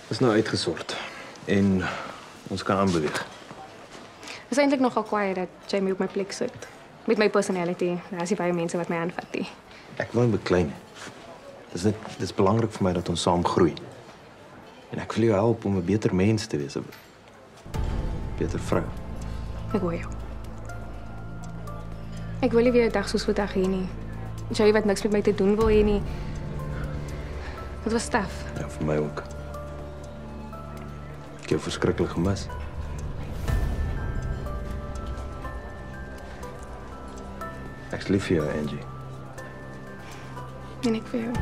Is nou uitgesort. En ons kan aanbeweeg. Het is eintlik nogal kwaai dat Jamie op my plek sit. Met my personality, daar is nie baie mense wat my aanvat nie. Ek wil nie beklein nie. Dit is belangrik vir my dat ons saam groei. En ek wil jou help om 'n beter mens te wees, 'n beter vrou. Ek hoor jou. Ek wil nie weer 'n dag soos vandag hê nie. Jy wat niks met my te doen wil hê nie. Dit was taaf. Ja, vir my ook. Ek het jou verskriklik gemis. Ek's lief vir jou, Angie. En ek vir jou.